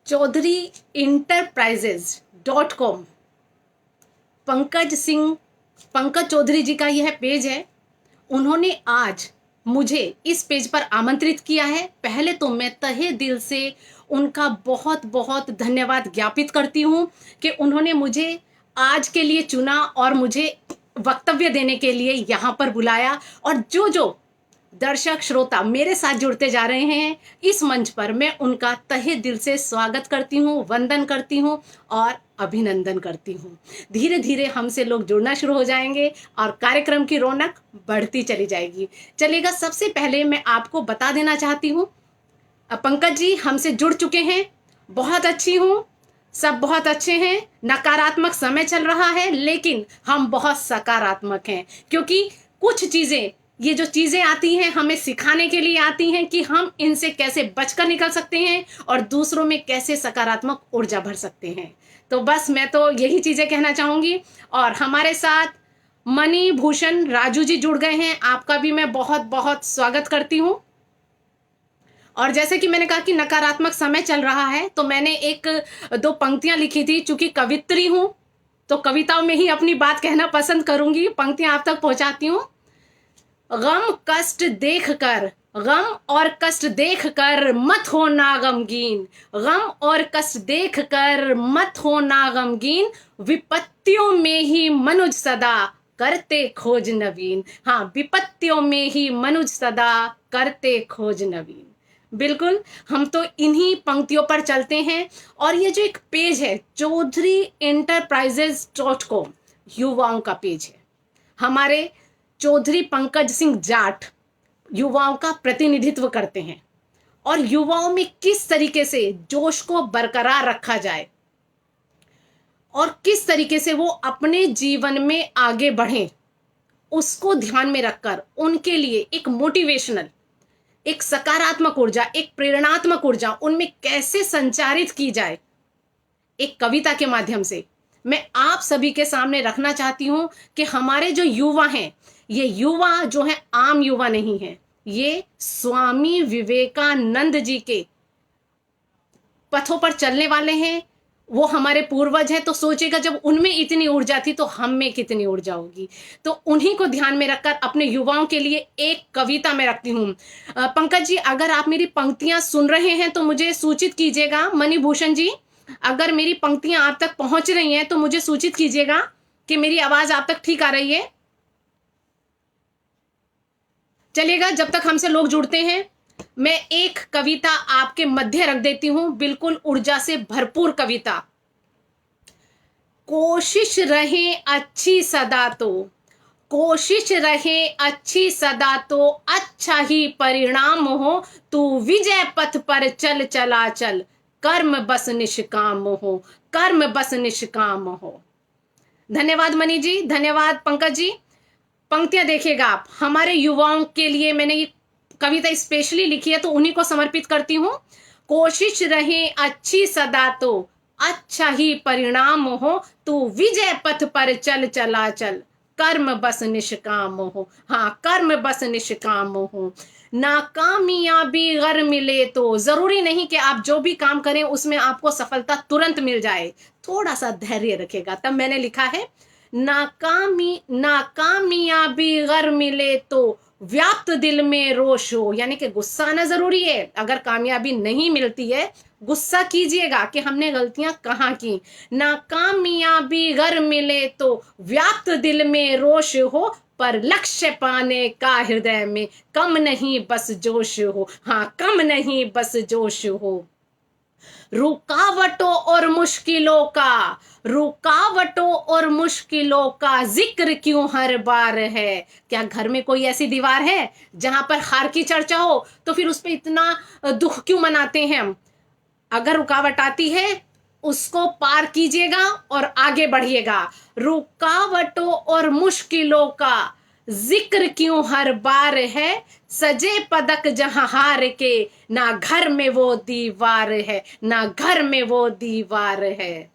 Chaudhary enterprises .com Pankaj Chaudhary जी का यह page है। उन्होंने आज मुझे इस पेज पर आमंत्रित किया है। पहले तो मैं तहे दिल से उनका बहुत बहुत धन्यवाद ज्ञापित करती हूँ कि उन्होंने मुझे आज के लिए चुना और मुझे वक्तव्य देने के लिए यहाँ पर बुलाया। और जो जो दर्शक श्रोता मेरे साथ जुड़ते जा रहे हैं इस मंच पर, मैं उनका तहे दिल से स्वागत करती हूँ, वंदन करती हूँ और अभिनंदन करती हूँ। धीरे धीरे हमसे लोग जुड़ना शुरू हो जाएंगे और कार्यक्रम की रौनक बढ़ती चली जाएगी। चलिएगा, सबसे पहले मैं आपको बता देना चाहती हूँ, पंकज जी हमसे जुड़ चुके हैं। बहुत अच्छी हूँ, सब बहुत अच्छे हैं। नकारात्मक समय चल रहा है लेकिन हम बहुत सकारात्मक हैं, क्योंकि कुछ चीजें, ये जो चीजें आती हैं हमें सिखाने के लिए आती हैं कि हम इनसे कैसे बचकर निकल सकते हैं और दूसरों में कैसे सकारात्मक ऊर्जा भर सकते हैं। तो बस मैं तो यही चीजें कहना चाहूंगी। और हमारे साथ मणि भूषण राजू जी जुड़ गए हैं, आपका भी मैं बहुत बहुत स्वागत करती हूँ। और जैसे कि मैंने कहा कि नकारात्मक समय चल रहा है, तो मैंने एक दो पंक्तियां लिखी थी। चूंकि कवित्री हूं तो कविताओं में ही अपनी बात कहना पसंद करूंगी, पंक्तियां आप तक पहुंचाती हूँ। गम और कष्ट देख कर मत होना गमगीन, गम और कष्ट देख कर मत होना गमगीन, विपत्तियों में ही मनुज सदा करते खोज नवीन। हाँ, विपत्तियों में ही मनुज सदा करते खोज नवीन। बिल्कुल, हम तो इन्हीं पंक्तियों पर चलते हैं। और ये जो एक पेज है चौधरी इंटरप्राइजेज .com, युवाओं का पेज है। हमारे चौधरी पंकज सिंह जाट युवाओं का प्रतिनिधित्व करते हैं और युवाओं में किस तरीके से जोश को बरकरार रखा जाए और किस तरीके से वो अपने जीवन में आगे बढ़ें, उसको ध्यान में रखकर उनके लिए एक मोटिवेशनल, एक सकारात्मक ऊर्जा, एक प्रेरणात्मक ऊर्जा उनमें कैसे संचारित की जाए, एक कविता के माध्यम से मैं आप सभी के सामने रखना चाहती हूं कि हमारे जो युवा हैं, ये युवा जो है आम युवा नहीं है, ये स्वामी विवेकानंद जी के पथों पर चलने वाले हैं। वो हमारे पूर्वज हैं, तो सोचेगा जब उनमें इतनी ऊर्जा थी तो हम में कितनी ऊर्जा होगी। तो उन्हीं को ध्यान में रखकर अपने युवाओं के लिए एक कविता मैं रखती हूँ। पंकज जी, अगर आप मेरी पंक्तियां सुन रहे हैं तो मुझे सूचित कीजिएगा। मणिभूषण जी, अगर मेरी पंक्तियां आप तक पहुंच रही हैं तो मुझे सूचित कीजिएगा कि मेरी आवाज आप तक ठीक आ रही है। चलिएगा, जब तक हमसे लोग जुड़ते हैं मैं एक कविता आपके मध्य रख देती हूं, बिल्कुल ऊर्जा से भरपूर कविता। कोशिश रहे अच्छी सदा तो, कोशिश रहे अच्छी सदा तो अच्छा ही परिणाम हो, तू विजय पथ पर चल चला चल, कर्म बस निष्काम हो, कर्म बस निष्काम हो। धन्यवाद मणि जी, धन्यवाद पंकज जी। पंक्तियां देखिएगा आप, हमारे युवाओं के लिए मैंने ये कविता स्पेशली लिखी है तो उन्हीं को समर्पित करती हूँ। कोशिश रहे अच्छी सदा तो अच्छा ही परिणाम हो, तू विजय पथ पर चल चला चल, कर्म बस निष्काम हो। हाँ, कर्म बस निष्काम हो। नाकामयाबी अगर मिले तो जरूरी नहीं कि आप जो भी काम करें उसमें आपको सफलता तुरंत मिल जाए, थोड़ा सा धैर्य रखेगा। तब मैंने लिखा है, नाकामयाबी अगर मिले तो व्याप्त दिल में रोष हो, यानी कि गुस्सा आना जरूरी है। अगर कामयाबी नहीं मिलती है गुस्सा कीजिएगा कि हमने गलतियां कहाँ की। नाकामयाबी अगर मिले तो व्याप्त दिल में रोष हो, पर लक्ष्य पाने का हृदय में कम नहीं बस जोश हो। हाँ, कम नहीं बस जोश हो। रुकावटों और मुश्किलों का जिक्र क्यों हर बार है। क्या घर में कोई ऐसी दीवार है जहां पर हार की चर्चा हो, तो फिर उस पर इतना दुख क्यों मनाते हैं हम। अगर रुकावट आती है उसको पार कीजिएगा और आगे बढ़िएगा। रुकावटों और मुश्किलों का जिक्र क्यों हर बार है, सजे पदक जहां हार के, ना घर में वो दीवार है, ना घर में वो दीवार है।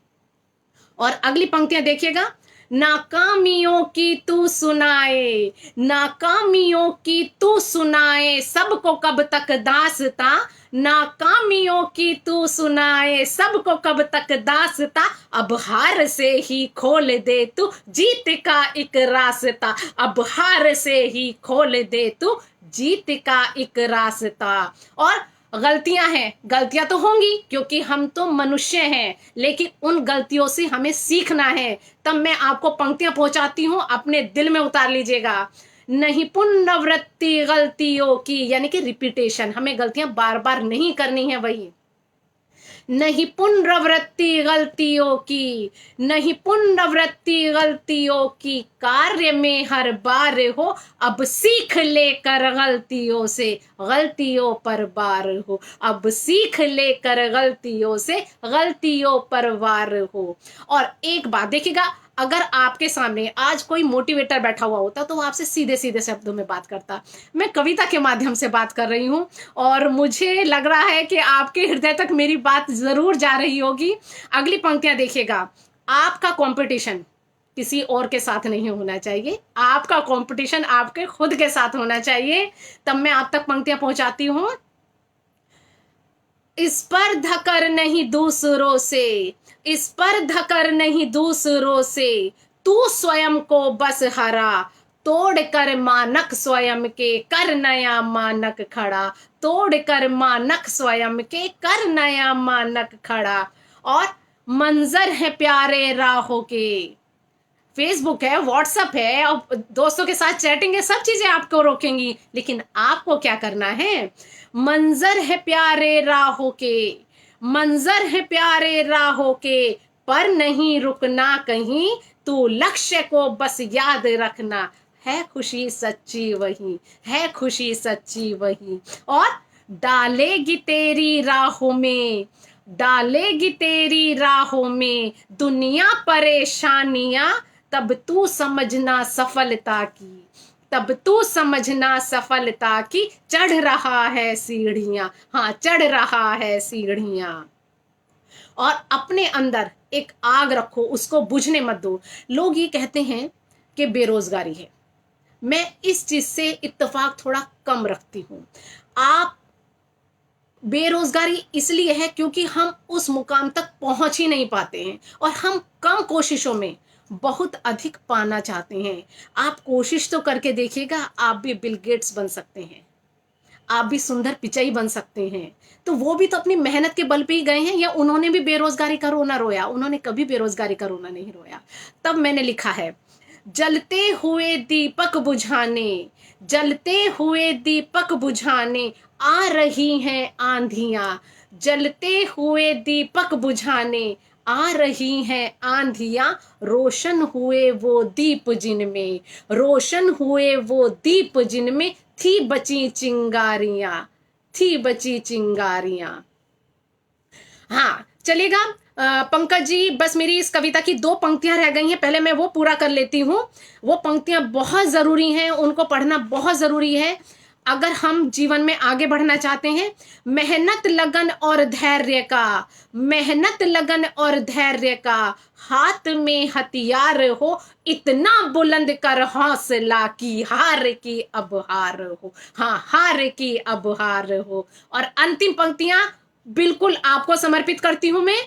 और अगली पंक्तियां देखिएगा, नाकामियों की तू सुनाए, नाकामियों की तू सुनाए, सबको कब तक दास्तां, नाकामियों की तू सुनाए, सबको कब तक दास्तां, अब हार से ही खोल दे तू जीत का एक रास्ता, अब हार से ही खोल दे तू जीत का एक रास्ता। और गलतियां हैं, गलतियां तो होंगी क्योंकि हम तो मनुष्य हैं, लेकिन उन गलतियों से हमें सीखना है। तब मैं आपको पंक्तियां पहुंचाती हूं, अपने दिल में उतार लीजिएगा। नहीं पुनरावृत्ति गलतियों की, यानी कि रिपीटेशन, हमें गलतियां बार बार नहीं करनी है। वही नहीं पुनरावृत्ति गलतियों की, नहीं पुनरावृत्ति गलतियों की, कार्य में हर बार हो, अब सीख लेकर गलतियों से, गलतियों पर वार हो, अब सीख लेकर गलतियों से, गलतियों पर वार हो। और एक बात देखिएगा, अगर आपके सामने आज कोई मोटिवेटर बैठा हुआ होता तो वो आपसे सीधे सीधे शब्दों में बात करता। मैं कविता के माध्यम से बात कर रही हूँ और मुझे लग रहा है कि आपके हृदय तक मेरी बात जरूर जा रही होगी। अगली पंक्तियां देखिएगा। आपका कंपटीशन किसी और के साथ नहीं होना चाहिए, आपका कंपटीशन आपके खुद के साथ होना चाहिए। तब मैं आप तक पंक्तियां पहुंचाती हूं। स्पर्धा कर नहीं दूसरों से, स्पर्धा कर नहीं दूसरों से, तू स्वयं को बस हरा, तोड़ कर मानक स्वयं के, कर नया मानक खड़ा, तोड़ कर मानक स्वयं के, कर नया मानक खड़ा। और मंजर है प्यारे राहों के, फेसबुक है, व्हाट्सएप है और दोस्तों के साथ चैटिंग है, सब चीजें आपको रोकेंगी, लेकिन आपको क्या करना है? मंजर है प्यारे राहों के, मंजर है प्यारे राहों के, पर नहीं रुकना कहीं, तू लक्ष्य को बस याद रखना, है खुशी सच्ची वही, है खुशी सच्ची वही। और डालेगी तेरी राहों में, डालेगी तेरी राहों में दुनिया परेशानियां, तब तू समझना सफलता की, तब तू समझना सफलता की, चढ़ रहा है सीढ़ियां, हाँ चढ़ रहा है सीढ़ियां। और अपने अंदर एक आग रखो, उसको बुझने मत दो। लोग ये कहते हैं कि बेरोजगारी है, मैं इस चीज से इत्तेफाक थोड़ा कम रखती हूं। आप बेरोजगारी इसलिए है क्योंकि हम उस मुकाम तक पहुंच ही नहीं पाते हैं और हम कम कोशिशों में बहुत अधिक पाना चाहते हैं। आप कोशिश तो करके देखिएगा, आप भी बिल गेट्स बन सकते हैं, आप भी सुंदर पिचाई बन सकते हैं। तो वो भी तो अपनी मेहनत के बल पे ही गए हैं, या उन्होंने भी बेरोजगारी का रोना रोया? उन्होंने कभी बेरोजगारी का रोना नहीं रोया। तब मैंने लिखा है, जलते हुए दीपक बुझाने, जलते हुए दीपक बुझाने, आ रही हैं आंधियां, जलते हुए दीपक बुझाने, आ रही हैं आंधियां, रोशन हुए वो दीप जिनमें, रोशन हुए वो दीप जिनमें, थी बची चिंगारियां, थी बची चिंगारियां। हाँ चलेगा। पंकज जी, बस मेरी इस कविता की 2 पंक्तियां रह गई हैं, पहले मैं वो पूरा कर लेती हूँ। वो पंक्तियां बहुत जरूरी हैं, उनको पढ़ना बहुत जरूरी है अगर हम जीवन में आगे बढ़ना चाहते हैं। मेहनत लगन और धैर्य का, मेहनत लगन और धैर्य का, हाथ में हथियार हो, इतना बुलंद कर हौसला की, हार की अब हार हो, हाँ हार की अब हार हो। और अंतिम पंक्तियां बिल्कुल आपको समर्पित करती हूं मैं।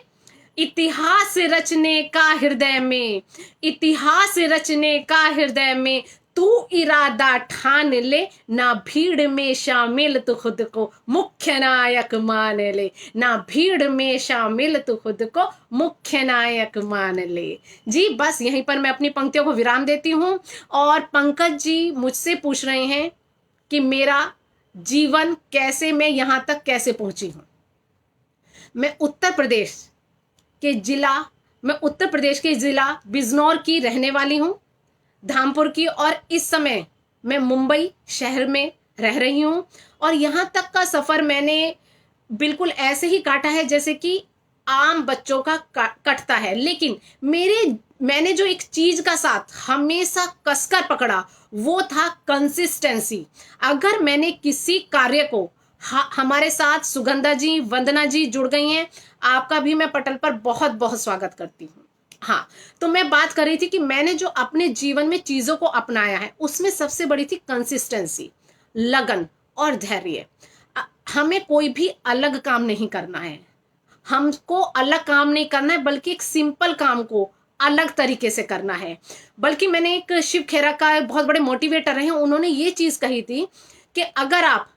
इतिहास रचने का हृदय में, इतिहास रचने का हृदय में, तू इरादा ठान ले, ना भीड़ में शामिल तो खुद को मुख्य नायक मान ले, ना भीड़ में शामिल तो खुद को मुख्य नायक मान ले। जी बस यहीं पर मैं अपनी पंक्तियों को विराम देती हूँ। और पंकज जी मुझसे पूछ रहे हैं कि मेरा जीवन कैसे, मैं यहाँ तक कैसे पहुंची हूँ। मैं उत्तर प्रदेश के जिला बिजनौर की रहने वाली हूँ, धामपुर की, और इस समय मैं मुंबई शहर में रह रही हूँ। और यहाँ तक का सफर मैंने बिल्कुल ऐसे ही काटा है जैसे कि आम बच्चों का कटता है, लेकिन मैंने जो एक चीज का साथ हमेशा कसकर पकड़ा वो था कंसिस्टेंसी। अगर मैंने किसी कार्य को, हमारे साथ सुगंधा जी, वंदना जी जुड़ गई हैं, आपका भी मैं पटल पर बहुत बहुत स्वागत करती हूँ। हाँ, तो मैं बात कर रही थी कि मैंने जो अपने जीवन में चीज़ों को अपनाया है, उसमें सबसे बड़ी थी कंसिस्टेंसी, लगन और धैर्य। हमें कोई भी अलग काम नहीं करना है। हमको अलग काम नहीं करना है, बल्कि एक सिंपल काम को अलग तरीके से करना है। बल्कि मैंने एक शिव खेरा का बहुत बड़े मोटिवेटर हैं, उन्होंने ये चीज़ कही थी कि अगर आप,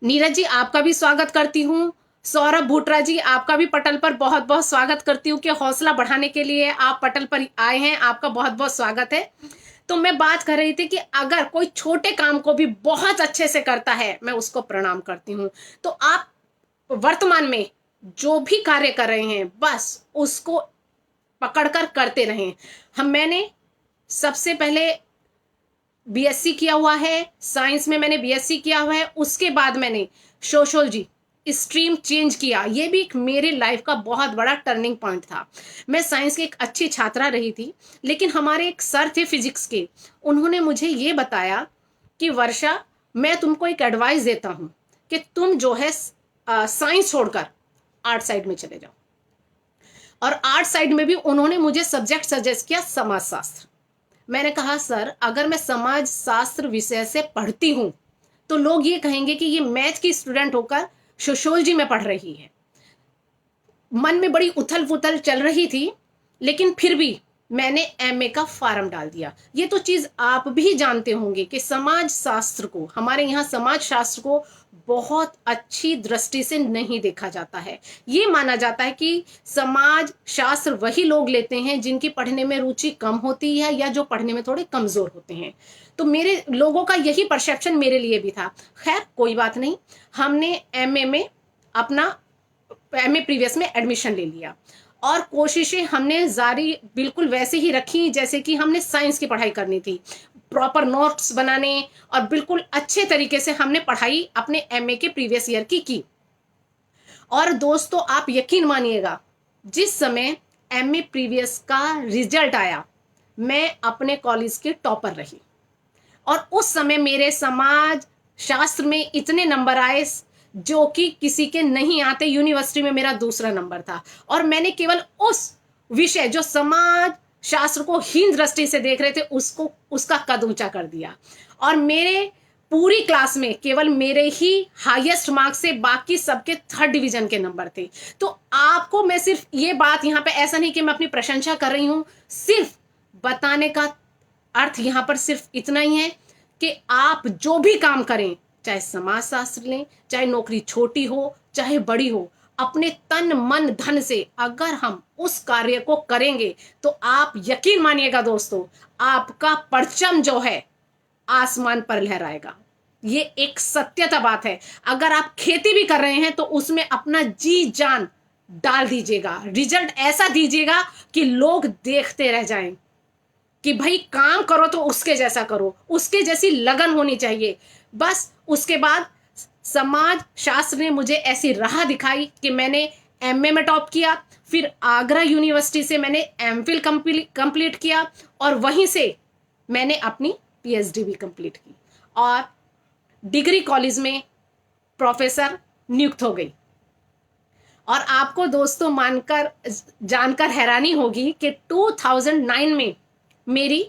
नीरज जी आपका भी स्वागत करती हूँ, सौरभ भूटरा जी आपका भी पटल पर बहुत बहुत स्वागत करती हूँ कि हौसला बढ़ाने के लिए आप पटल पर आए हैं, आपका बहुत बहुत स्वागत है। तो मैं बात कर रही थी कि अगर कोई छोटे काम को भी बहुत अच्छे से करता है, मैं उसको प्रणाम करती हूँ। तो आप वर्तमान में जो भी कार्य कर रहे हैं, बस उसको पकड़कर करते रहें। मैंने सबसे पहले बीएससी किया हुआ है, साइंस में मैंने बीएससी किया हुआ है, उसके बाद मैंने सोशियोलॉजी स्ट्रीम चेंज किया। ये भी एक मेरे लाइफ का बहुत बड़ा टर्निंग पॉइंट था। मैं साइंस की एक अच्छी छात्रा रही थी, लेकिन हमारे एक सर थे फिजिक्स के, उन्होंने मुझे ये बताया कि वर्षा, मैं तुमको एक एडवाइस देता हूँ कि तुम जो है साइंस छोड़कर आर्ट साइड में चले जाओ। और आर्ट साइड में भी उन्होंने मुझे सब्जेक्ट सजेस्ट किया समाज शास्त्र। मैंने कहा सर, अगर मैं समाज शास्त्र विषय से पढ़ती हूं तो लोग ये कहेंगे कि ये मैथ की स्टूडेंट होकर सोशियोलॉजी में पढ़ रही है। मन में बड़ी उथल पुथल चल रही थी, लेकिन फिर भी मैंने एमए का फॉर्म डाल दिया। ये तो चीज आप भी जानते होंगे कि समाज शास्त्र को, हमारे यहाँ समाज शास्त्र को बहुत अच्छी दृष्टि से नहीं देखा जाता है। ये माना जाता है कि समाज शास्त्र वही लोग लेते हैं जिनकी पढ़ने में रुचि कम होती है या जो पढ़ने में थोड़े कमजोर होते हैं। तो मेरे लोगों का यही परसेप्शन मेरे लिए भी था। खैर कोई बात नहीं, हमने एमए में अपना एमए प्रीवियस में एडमिशन ले लिया और कोशिशें हमने जारी बिल्कुल वैसे ही रखी जैसे कि हमने साइंस की पढ़ाई करनी थी। प्रॉपर नोट्स बनाने और बिल्कुल अच्छे तरीके से हमने पढ़ाई अपने एमए के प्रीवियस ईयर की। और दोस्तों आप यकीन मानिएगा, जिस समय एमए प्रीवियस का रिजल्ट आया, मैं अपने कॉलेज के टॉपर रही। और उस समय मेरे समाज शास्त्र में इतने नंबर आए जो कि किसी के नहीं आते। यूनिवर्सिटी में मेरा दूसरा नंबर था और मैंने केवल उस विषय जो समाज शास्त्र को हीन दृष्टि से देख रहे थे उसको, उसका कद ऊंचा कर दिया। और मेरे पूरी क्लास में केवल मेरे ही हाईएस्ट मार्क्स से बाकी सबके थर्ड डिवीजन के नंबर थे। तो आपको मैं सिर्फ ये बात यहाँ पे, ऐसा नहीं कि मैं अपनी प्रशंसा कर रही हूँ, सिर्फ बताने का अर्थ यहाँ पर सिर्फ इतना ही है कि आप जो भी काम करें, चाहे समाज शास्त्र लें, चाहे नौकरी छोटी हो चाहे बड़ी हो, अपने तन मन धन से अगर हम उस कार्य को करेंगे तो आप यकीन मानिएगा दोस्तों, आपका परचम जो है आसमान पर लहराएगा। ये एक सत्यता बात है। अगर आप खेती भी कर रहे हैं तो उसमें अपना जी जान डाल दीजिएगा, रिजल्ट ऐसा दीजिएगा कि लोग देखते रह जाएं कि भाई काम करो तो उसके जैसा करो, उसके जैसी लगन होनी चाहिए। बस उसके बाद समाज शास्त्र ने मुझे ऐसी राह दिखाई कि मैंने एमए में टॉप किया, फिर आगरा यूनिवर्सिटी से मैंने एमफिल कंप्लीट किया और वहीं से मैंने अपनी पीएचडी भी कंप्लीट की और डिग्री कॉलेज में प्रोफेसर नियुक्त हो गई। और आपको दोस्तों मानकर जानकर हैरानी होगी कि 2009 में मेरी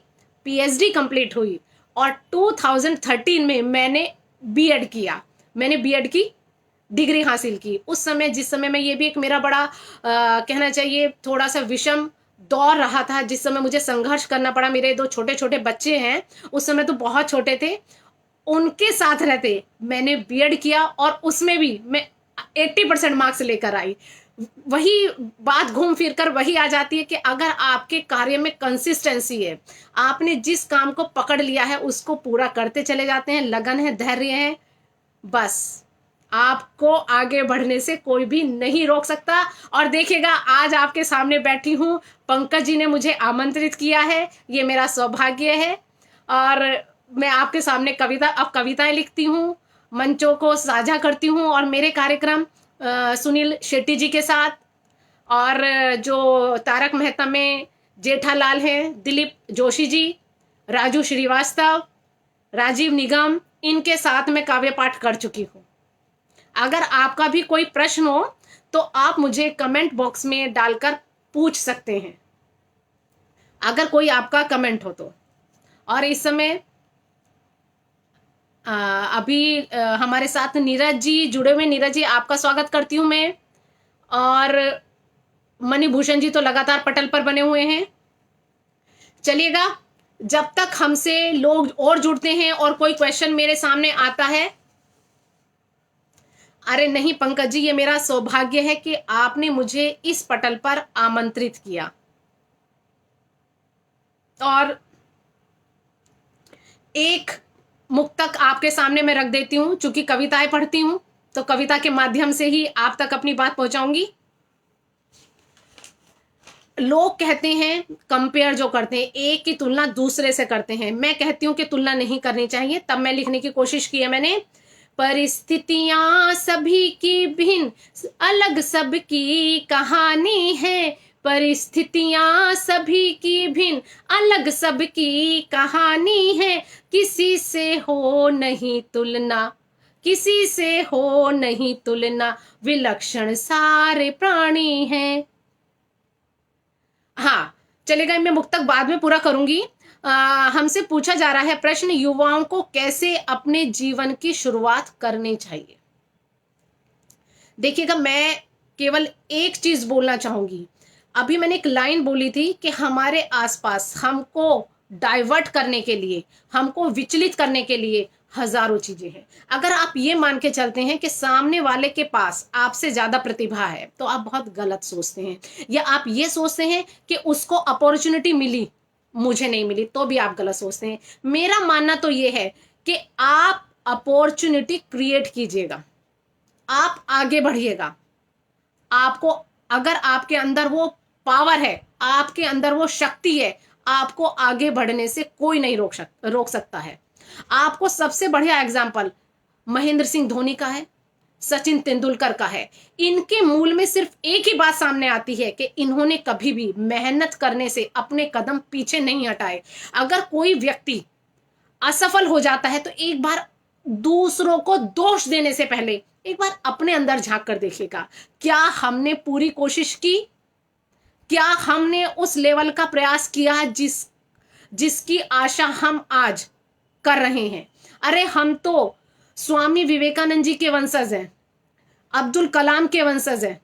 पीएचडी कंप्लीट हुई और 2013 में मैंने बीएड किया। मैंने बीएड की डिग्री हासिल की। उस समय, जिस समय मैं, ये भी एक मेरा बड़ा कहना चाहिए थोड़ा सा विषम दौर रहा था, जिस समय मुझे संघर्ष करना पड़ा। मेरे 2 छोटे छोटे बच्चे हैं, उस समय तो बहुत छोटे थे, उनके साथ रहते मैंने बीएड किया और उसमें भी मैं 80% मार्क्स लेकर आई। वही बात घूम फिर कर वही आ जाती है कि अगर आपके कार्य में कंसिस्टेंसी है, आपने जिस काम को पकड़ लिया है उसको पूरा करते चले जाते हैं, लगन है, धैर्य है, बस आपको आगे बढ़ने से कोई भी नहीं रोक सकता। और देखिएगा, आज आपके सामने बैठी हूँ, पंकज जी ने मुझे आमंत्रित किया है, ये मेरा सौभाग्य है। और मैं आपके सामने अब कविताएं लिखती हूँ, मंचों को साझा करती हूँ और मेरे कार्यक्रम सुनील शेट्टी जी के साथ, और जो तारक मेहता में जेठालाल हैं, दिलीप जोशी जी, राजू श्रीवास्तव, राजीव निगम, इनके साथ मैं काव्य पाठ कर चुकी हूँ। अगर आपका भी कोई प्रश्न हो तो आप मुझे कमेंट बॉक्स में डालकर पूछ सकते हैं। अगर कोई आपका कमेंट हो तो। और इस समय अभी हमारे साथ नीरज जी जुड़े हुए। नीरज जी, आपका स्वागत करती हूं मैं। और मणिभूषण जी तो लगातार पटल पर बने हुए हैं। चलिएगा, जब तक हमसे लोग और जुड़ते हैं और कोई क्वेश्चन मेरे सामने आता है। अरे नहीं पंकज जी, ये मेरा सौभाग्य है कि आपने मुझे इस पटल पर आमंत्रित किया। और एक मुक्तक आपके सामने मैं रख देती हूं, चूंकि कविताएं पढ़ती हूं तो कविता के माध्यम से ही आप तक अपनी बात पहुंचाऊंगी। लोग कहते हैं, कंपेयर जो करते हैं, एक की तुलना दूसरे से करते हैं। मैं कहती हूं कि तुलना नहीं करनी चाहिए। तब मैं लिखने की कोशिश की है मैंने, परिस्थितियां सभी की भिन्न, अलग सबकी कहानी है। परिस्थितियां सभी की भिन्न, अलग सबकी कहानी है। किसी से हो नहीं तुलना, किसी से हो नहीं तुलना, विलक्षण सारे प्राणी हैं। हाँ, चलेगा, मैं मुक्तक बाद में पूरा करूंगी। हमसे पूछा जा रहा है प्रश्न, युवाओं को कैसे अपने जीवन की शुरुआत करनी चाहिए। देखिएगा, मैं केवल एक चीज बोलना चाहूंगी। अभी मैंने एक लाइन बोली थी कि हमारे आसपास हमको डाइवर्ट करने के लिए, हमको विचलित करने के लिए हजारों चीजें हैं। अगर आप ये मान के चलते हैं कि सामने वाले के पास आपसे ज्यादा प्रतिभा है तो आप बहुत गलत सोचते हैं। या आप ये सोचते हैं कि उसको अपॉर्चुनिटी मिली, मुझे नहीं मिली, तो भी आप गलत सोचते हैं। मेरा मानना तो ये है कि आप अपॉर्चुनिटी क्रिएट कीजिएगा, आप आगे बढ़िएगा। आपको, अगर आपके अंदर वो पावर है, आपके अंदर वो शक्ति है, आपको आगे बढ़ने से कोई नहीं रोक सकता है। आपको सबसे बढ़िया एग्जाम्पल महेंद्र सिंह धोनी का है, सचिन तेंदुलकर का है। इनके मूल में सिर्फ एक ही बात सामने आती है कि इन्होंने कभी भी मेहनत करने से अपने कदम पीछे नहीं हटाए। अगर कोई व्यक्ति असफल हो जाता है तो एक बार दूसरों को दोष देने से पहले एक बार अपने अंदर झांक कर देखिएगा, क्या हमने पूरी कोशिश की, क्या हमने उस लेवल का प्रयास किया जिसकी आशा हम आज कर रहे हैं। अरे हम तो स्वामी विवेकानंद जी के वंशज हैं, अब्दुल कलाम के वंशज हैं।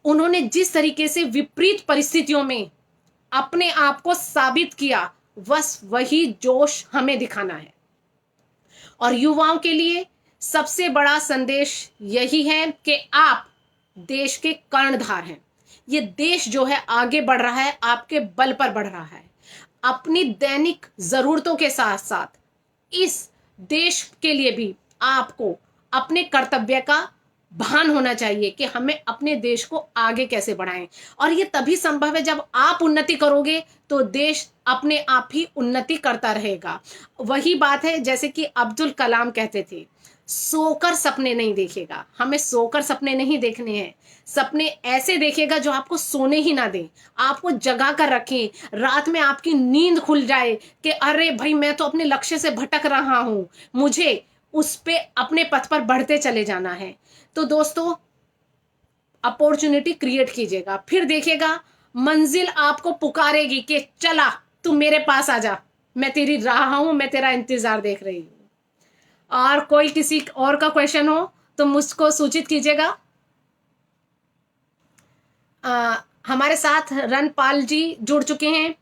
उन्होंने जिस तरीके से विपरीत परिस्थितियों में अपने आप को साबित किया, बस वही जोश हमें दिखाना है। और युवाओं के लिए सबसे बड़ा संदेश यही है कि आप देश के कर्णधार हैं। ये देश जो है आगे बढ़ रहा है, आपके बल पर बढ़ रहा है। अपनी दैनिक जरूरतों के साथ साथ इस देश के लिए भी आपको अपने कर्तव्य का भान होना चाहिए कि हमें अपने देश को आगे कैसे बढ़ाएं। और ये तभी संभव है जब आप उन्नति करोगे तो देश अपने आप ही उन्नति करता रहेगा। वही बात है जैसे कि अब्दुल कलाम कहते थे, सोकर सपने नहीं देखेगा। हमें सोकर सपने नहीं देखने हैं, सपने ऐसे देखेगा जो आपको सोने ही ना दें, आपको जगा कर रखें। रात में आपकी नींद खुल जाए कि अरे भाई, मैं तो अपने लक्ष्य से भटक रहा हूं, मुझे उस पे अपने पथ पर बढ़ते चले जाना है। तो दोस्तों, अपॉर्चुनिटी क्रिएट कीजिएगा, फिर देखिएगा मंजिल आपको पुकारेगी कि चला तू मेरे पास आ जा, मैं तेरी राह हूं, मैं तेरा इंतजार देख रही हूं। और कोई किसी और का क्वेश्चन हो तो मुझको सूचित कीजिएगा। हमारे साथ रणपाल जी जुड़ चुके हैं।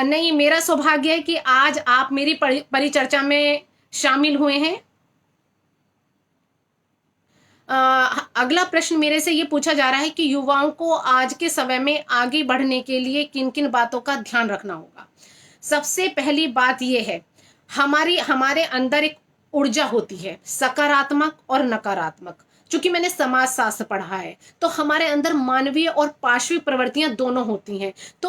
नहीं, मेरा सौभाग्य है कि आज आप मेरी परिचर्चा में शामिल हुए हैं। अगला प्रश्न मेरे से ये पूछा जा रहा है कि युवाओं को आज के समय में आगे बढ़ने के लिए किन किन बातों का ध्यान रखना होगा। सबसे पहली बात यह है, हमारे अंदर एक ऊर्जा होती है, सकारात्मक और नकारात्मक। चूंकि मैंने समाजशास्त्र पढ़ा है तो हमारे अंदर मानवीय और पार्श्विक प्रवृत्तियां दोनों होती हैं। तो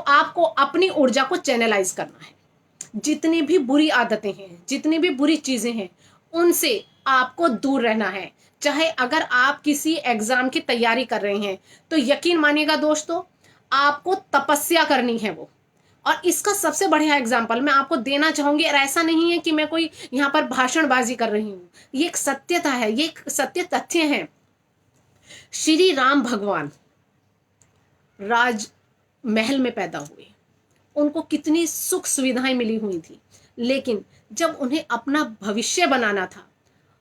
आपको अपनी ऊर्जा को चैनलाइज करना है। जितनी भी बुरी आदतें हैं, जितनी भी बुरी चीजें हैं, उनसे आपको दूर रहना है। चाहे अगर आप किसी एग्जाम की तैयारी कर रहे हैं तो यकीन मानिएगा दोस्तों, आपको तपस्या करनी है वो। और इसका सबसे बढ़िया एग्जाम्पल मैं आपको देना चाहूंगी, और ऐसा नहीं है कि मैं कोई यहाँ पर भाषणबाजी कर रही हूं, ये एक सत्यता है, ये एक सत्य तथ्य है। श्री राम भगवान राजमहल में पैदा हुए, उनको कितनी सुख सुविधाएं मिली हुई थी, लेकिन जब उन्हें अपना भविष्य बनाना था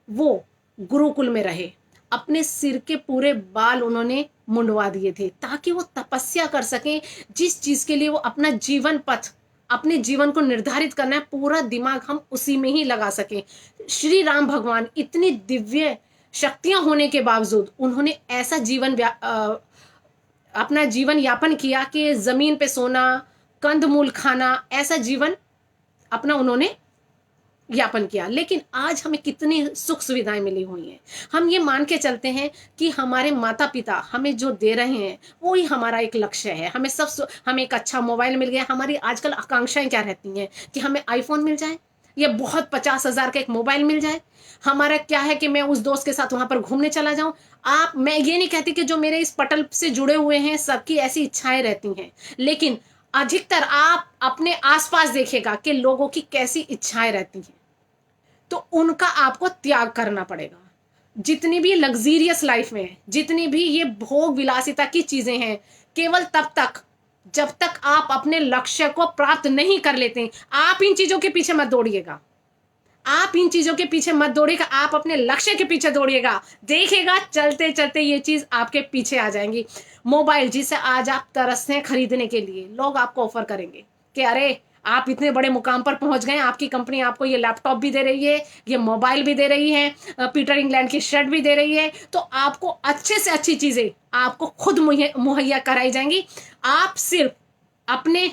वो गुरुकुल में रहे। अपने सिर के पूरे बाल उन्होंने मुंडवा दिए थे ताकि वो तपस्या कर सकें। जिस चीज के लिए वो अपना जीवन पथ, अपने जीवन को निर्धारित करना है, पूरा दिमाग हम उसी में ही लगा सकें। श्री राम भगवान इतनी दिव्य शक्तियां होने के बावजूद उन्होंने ऐसा अपना जीवन यापन किया कि जमीन पे सोना, कंदमूल खाना, ऐसा जीवन अपना उन्होंने यापन किया। लेकिन आज हमें कितनी सुख सुविधाएं मिली हुई हैं। हम ये मान के चलते हैं कि हमारे माता पिता हमें जो दे रहे हैं वो ही हमारा एक लक्ष्य है। हमें एक अच्छा मोबाइल मिल गया। हमारी आजकल आकांक्षाएं क्या रहती हैं कि हमें आईफोन मिल जाए या बहुत 50,000 का एक मोबाइल मिल जाए। हमारा क्या है कि मैं उस दोस्त के साथ वहां पर घूमने चला जाऊं। मैं ये नहीं कहती कि जो मेरे इस पटल से जुड़े हुए हैं सबकी ऐसी इच्छाएं रहती हैं, लेकिन अधिकतर आप अपने आसपास देखिएगा कि लोगों की कैसी इच्छाएं रहती हैं, तो उनका आपको त्याग करना पड़ेगा। जितनी भी लग्जीरियस लाइफ में, जितनी भी ये भोग विलासिता की चीजें हैं, केवल तब तक जब तक आप अपने लक्ष्य को प्राप्त नहीं कर लेते। आप इन चीजों के पीछे मत दौड़िएगा, आप इन चीजों के पीछे मत दौड़िएगा, आप अपने लक्ष्य के पीछे दौड़िएगा। देखिएगा चलते चलते ये चीज आपके पीछे आ जाएंगी। मोबाइल जिसे आज आप तरसते हैं खरीदने के लिए, लोग आपको ऑफर करेंगे कि अरे आप इतने बड़े मुकाम पर पहुंच गए, आपकी कंपनी आपको ये लैपटॉप भी दे रही है, ये मोबाइल भी दे रही है, पीटर इंग्लैंड की शर्ट भी दे रही है, तो आपको अच्छे से अच्छी चीजें आपको खुद मुहैया कराई जाएंगी। आप सिर्फ अपने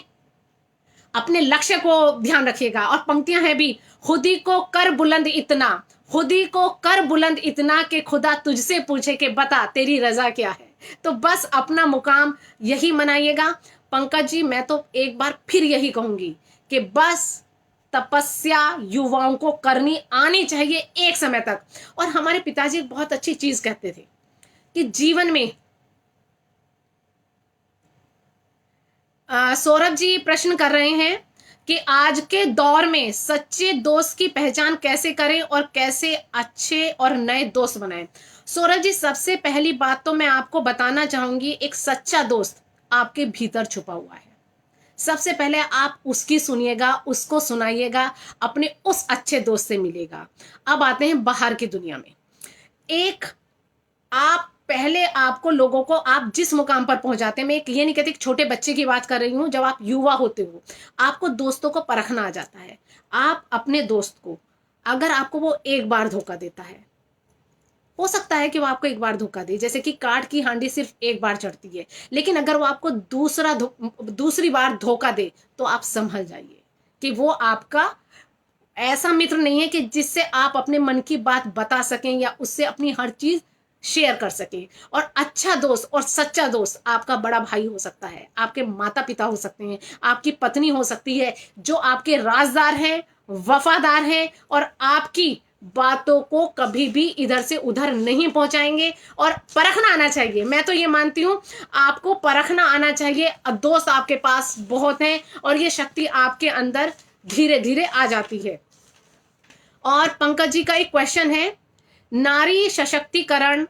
अपने लक्ष्य को ध्यान रखिएगा। और पंक्तियां हैं भी, खुदी को कर बुलंद इतना, खुदी को कर बुलंद इतना कि खुदा तुझसे पूछे कि बता तेरी रजा क्या है। तो बस अपना मुकाम यही मनाइएगा। पंकज जी, मैं तो एक बार फिर यही कहूंगी कि बस तपस्या युवाओं को करनी आनी चाहिए एक समय तक। और हमारे पिताजी एक बहुत अच्छी चीज कहते थे कि जीवन में, सौरभ जी प्रश्न कर रहे हैं कि आज के दौर में सच्चे दोस्त की पहचान कैसे करें और कैसे अच्छे और नए दोस्त बनाएं। सौरभ जी, सबसे पहली बात तो मैं आपको बताना चाहूंगी, एक सच्चा दोस्त आपके भीतर छुपा हुआ है। सबसे पहले आप उसकी सुनिएगा, उसको सुनाइएगा, अपने उस अच्छे दोस्त से मिलेगा। अब आते हैं बाहर की दुनिया में। एक आप पहले आपको लोगों को, आप जिस मुकाम पर पहुंचाते हैं, मैं ये नहीं कहती, छोटे बच्चे की बात कर रही हूं, जब आप युवा होते हो आपको दोस्तों को परखना आ जाता है। आप अपने दोस्त को, अगर आपको वो एक बार धोखा देता है, हो सकता है कि वो आपको एक बार धोखा दे, जैसे कि काठ की हांडी सिर्फ एक बार चढ़ती है, लेकिन अगर वो आपको दूसरी बार धोखा दे तो आप संभल जाइए कि वो आपका ऐसा मित्र नहीं है कि जिससे आप अपने मन की बात बता सकें या उससे अपनी हर चीज शेयर कर सके। और अच्छा दोस्त और सच्चा दोस्त आपका बड़ा भाई हो सकता है, आपके माता पिता हो सकते हैं, आपकी पत्नी हो सकती है, जो आपके राजदार हैं, वफादार हैं और आपकी बातों को कभी भी इधर से उधर नहीं पहुंचाएंगे। और परखना आना चाहिए, मैं तो ये मानती हूं आपको परखना आना चाहिए। दोस्त आपके पास बहुत हैं और ये शक्ति आपके अंदर धीरे धीरे आ जाती है। और पंकज जी का एक क्वेश्चन है, नारी सशक्तिकरण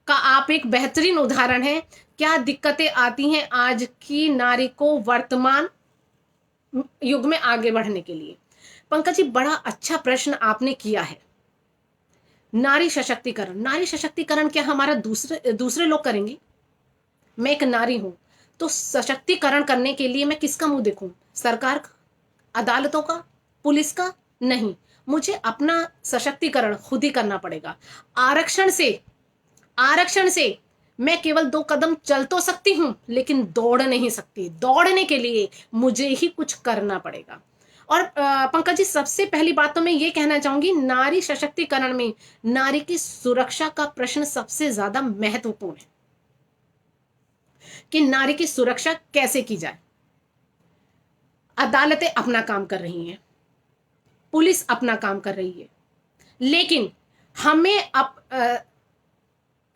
का आप एक बेहतरीन उदाहरण है, क्या दिक्कतें आती हैं आज की नारी को वर्तमान युग में आगे बढ़ने के लिए? पंकज जी, बड़ा अच्छा प्रश्न आपने किया है। नारी सशक्तिकरण, नारी सशक्तिकरण क्या हमारा दूसरे लोग करेंगे? मैं एक नारी हूं तो सशक्तिकरण करने के लिए मैं किसका मुंह देखूं? सरकार का, अदालतों का, पुलिस का? नहीं, मुझे अपना सशक्तिकरण खुद ही करना पड़ेगा। आरक्षण से मैं केवल 2 कदम चल तो सकती हूं लेकिन दौड़ नहीं सकती। दौड़ने के लिए मुझे ही कुछ करना पड़ेगा। और पंकज जी, सबसे पहली बात तो मैं ये कहना चाहूंगी, नारी सशक्तिकरण में नारी की सुरक्षा का प्रश्न सबसे ज्यादा महत्वपूर्ण है कि नारी की सुरक्षा कैसे की जाए। अदालतें अपना काम कर रही हैं, पुलिस अपना काम कर रही है, लेकिन हमें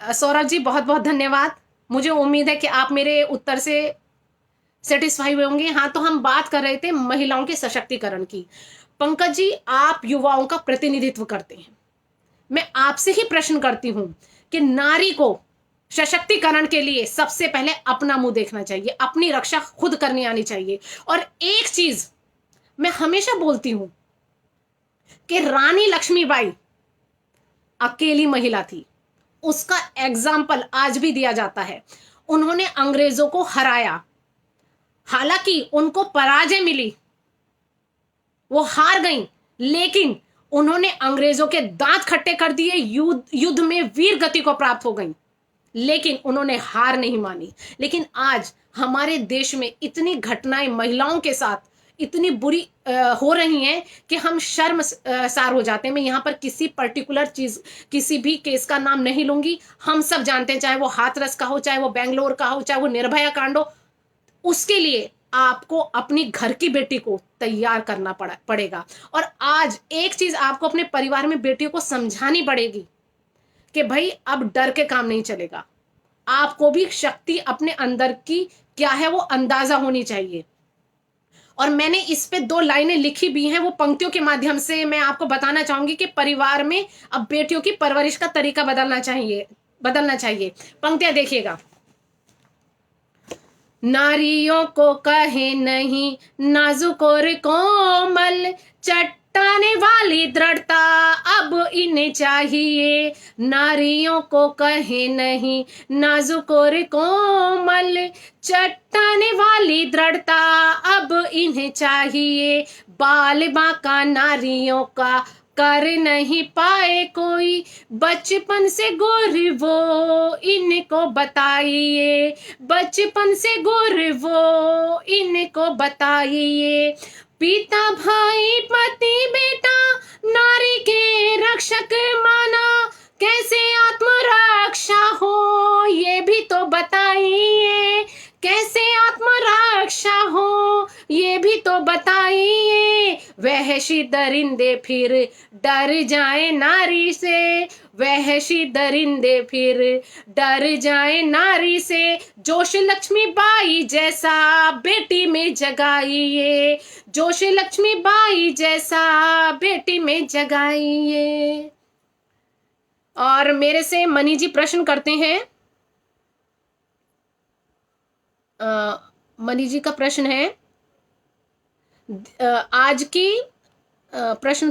सौरभ जी बहुत बहुत धन्यवाद। मुझे उम्मीद है कि आप मेरे उत्तर से सेटिस्फाई हुए होंगे। हाँ, तो हम बात कर रहे थे महिलाओं के सशक्तिकरण की। पंकज जी, आप युवाओं का प्रतिनिधित्व करते हैं, मैं आपसे ही प्रश्न करती हूं कि नारी को सशक्तिकरण के लिए सबसे पहले अपना मुंह देखना चाहिए, अपनी रक्षा खुद करनी आनी चाहिए। और एक चीज मैं हमेशा बोलती हूं कि रानी लक्ष्मीबाई अकेली महिला थी, उसका एग्जाम्पल आज भी दिया जाता है। उन्होंने अंग्रेजों को हराया, हालांकि उनको पराजय मिली, वो हार गई, लेकिन उन्होंने अंग्रेजों के दांत खट्टे कर दिए, युद्ध में वीर गति को प्राप्त हो गई, लेकिन उन्होंने हार नहीं मानी। लेकिन आज हमारे देश में इतनी घटनाएं महिलाओं के साथ इतनी बुरी हो रही हैं कि हम शर्मसार हो जाते हैं। मैं यहाँ पर किसी पर्टिकुलर चीज, किसी भी केस का नाम नहीं लूंगी। हम सब जानते हैं, चाहे वो हाथरस का हो, चाहे वो बेंगलोर का हो, चाहे वो निर्भया कांड हो, उसके लिए आपको अपनी घर की बेटी को तैयार करना पड़ेगा। और आज एक चीज आपको अपने परिवार में बेटियों को समझानी पड़ेगी कि भाई अब डर के काम नहीं चलेगा, आपको भी शक्ति अपने अंदर की क्या है वो अंदाजा होनी चाहिए। और मैंने इस पे 2 लाइनें लिखी भी हैं, वो पंक्तियों के माध्यम से मैं आपको बताना चाहूंगी कि परिवार में अब बेटियों की परवरिश का तरीका बदलना चाहिए। पंक्तियां देखिएगा। नारियों को कहे नहीं नाजुक और कोमल, चट्टाने वाली दृढ़ता अब इन्हें चाहिए। नारियों को कहे नहीं नाजुक और कोमल, चट्टाने वाली दृढ़ता अब इन्हें चाहिए। बाल बांका नारियों का कर नहीं पाए कोई, बचपन से गुर वो इनको बताइए। बचपन से गुर वो इनको बताइए। पिता भाई पति बेटा नारी के रक्षक माना, कैसे आत्मरक्षा हो ये भी तो बताइए। कैसे आत्मरक्षा हो ये भी तो बताइए। वहशी दरिंदे फिर डर जाए नारी से, वहशी दरिंदे फिर डर जाए नारी से। जोश लक्ष्मीबाई जैसा बेटी में जगाइए, जोश लक्ष्मीबाई जैसा बेटी में जगाइए। और मेरे से मनी जी प्रश्न करते हैं। मनी जी का प्रश्न है, आज की प्रश्न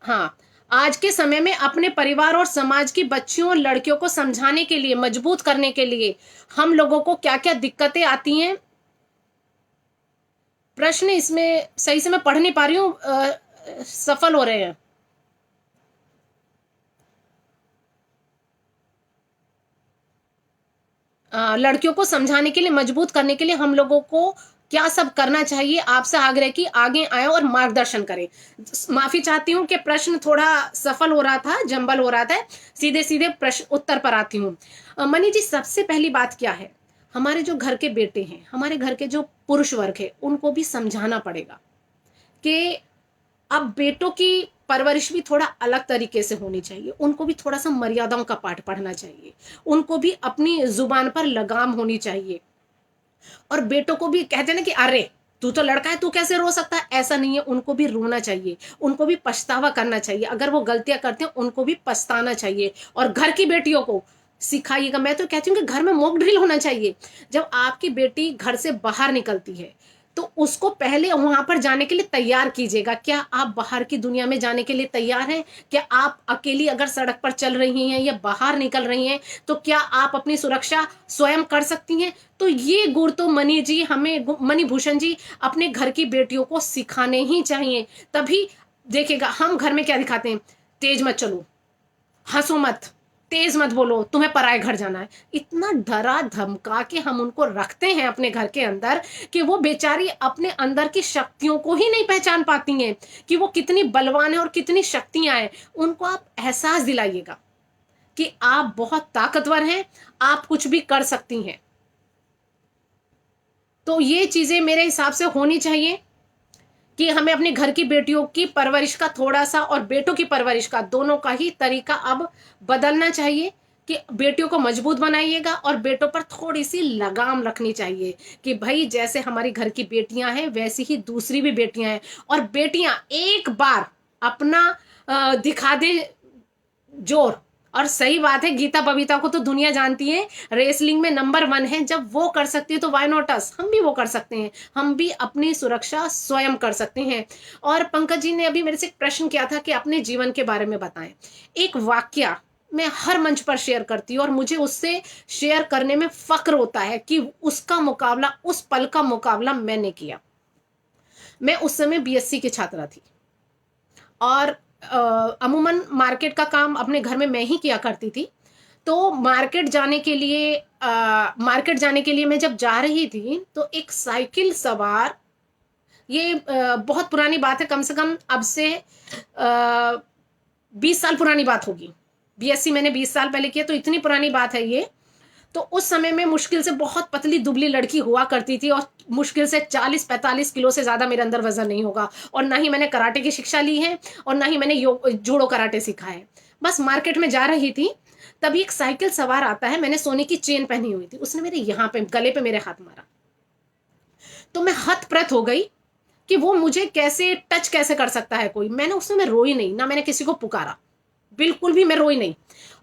हाँ, आज के समय में अपने परिवार और समाज की बच्चियों और लड़कियों को समझाने के लिए, मजबूत करने के लिए हम लोगों को क्या क्या दिक्कतें आती हैं। प्रश्न इसमें सही से मैं पढ़ नहीं पा रही हूँ, सफल हो रहे हैं। लड़कियों को समझाने के लिए, मजबूत करने के लिए हम लोगों को क्या सब करना चाहिए। आपसे आग्रह की आगे आए और मार्गदर्शन करें। माफी चाहती हूँ कि प्रश्न थोड़ा सफल हो रहा था, जंबल हो रहा था। सीधे सीधे प्रश्न उत्तर पर आती हूँ। मनी जी, सबसे पहली बात क्या है, हमारे जो घर के बेटे हैं, हमारे घर के जो पुरुष वर्ग है, उनको भी समझाना पड़ेगा कि अब बेटों की परवरिश भी थोड़ा अलग तरीके से होनी चाहिए। उनको भी थोड़ा सा मर्यादाओं का पाठ पढ़ना चाहिए, उनको भी अपनी जुबान पर लगाम होनी चाहिए। और बेटों को भी कहते हैं ना कि अरे तू तो लड़का है, तू कैसे रो सकता है, ऐसा नहीं है। उनको भी रोना चाहिए, उनको भी पछतावा करना चाहिए। अगर वो गलतियां करते हैं उनको भी पछताना चाहिए। और घर की बेटियों को सिखाइएगा। मैं तो कहती हूँ कि घर में मॉक ड्रिल होना चाहिए। जब आपकी बेटी घर से बाहर निकलती है तो उसको पहले वहां पर जाने के लिए तैयार कीजिएगा। क्या आप बाहर की दुनिया में जाने के लिए तैयार हैं? क्या आप अकेली अगर सड़क पर चल रही हैं या बाहर निकल रही हैं तो क्या आप अपनी सुरक्षा स्वयं कर सकती हैं? तो ये गुण तो मणि भूषण जी अपने घर की बेटियों को सिखाने ही चाहिए। तभी देखिएगा, हम घर में क्या दिखाते हैं, तेज मत चलो, हंसो मत, तेज मत बोलो, तुम्हें पराए घर जाना है। इतना डरा धमका के हम उनको रखते हैं अपने घर के अंदर कि वो बेचारी अपने अंदर की शक्तियों को ही नहीं पहचान पाती हैं कि वो कितनी बलवान है और कितनी शक्तियां हैं। उनको आप एहसास दिलाइएगा कि आप बहुत ताकतवर हैं, आप कुछ भी कर सकती हैं। तो ये चीजें मेरे हिसाब से होनी चाहिए कि हमें अपने घर की बेटियों की परवरिश का थोड़ा सा, और बेटों की परवरिश का, दोनों का ही तरीका अब बदलना चाहिए कि बेटियों को मजबूत बनाइएगा और बेटों पर थोड़ी सी लगाम रखनी चाहिए कि भाई जैसे हमारी घर की बेटियां हैं वैसी ही दूसरी भी बेटियां हैं। और बेटियां एक बार अपना दिखा दे जोर। और सही बात है, गीता बबीता को तो दुनिया जानती है, रेसलिंग में नंबर 1 है। जब वो कर सकती है तो व्हाई नॉट अस, हम भी वो कर सकते हैं। हम भी अपनी सुरक्षा स्वयं कर सकते हैं। और पंकज जी ने अभी मेरे से एक प्रश्न किया था कि अपने जीवन के बारे में बताएं। एक वाक्य मैं हर मंच पर शेयर करती हूँ और मुझे उससे शेयर करने में फक्र होता है कि उसका मुकाबला, उस पल का मुकाबला मैंने किया। मैं उस समय बीएससी की छात्रा थी और अमूमन मार्केट का काम अपने घर में मैं ही किया करती थी। तो मार्केट जाने के लिए मैं जब जा रही थी तो एक साइकिल सवार, ये बहुत पुरानी बात है, कम से कम अब से 20 साल पुरानी बात होगी। बीएससी मैंने 20 साल पहले किया, तो इतनी पुरानी बात है ये। तो उस समय में मुश्किल से बहुत पतली दुबली लड़की हुआ करती थी और मुश्किल से 40-45 किलो से ज्यादा मेरे अंदर वजन नहीं होगा। और ना ही मैंने कराटे की शिक्षा ली है और ना ही मैंने जूडो कराटे सीखा है। बस मार्केट में जा रही थी, तभी एक साइकिल सवार आता है, मैंने सोने की चेन पहनी हुई थी, उसने मेरे यहाँ पे गले पे मेरे हाथ मारा। तो मैं हतप्रत हो गई कि वो मुझे कैसे टच कैसे कर सकता है कोई। मैंने उस समय रोई नहीं, ना मैंने किसी को पुकारा, बिल्कुल भी मैं रोई नहीं।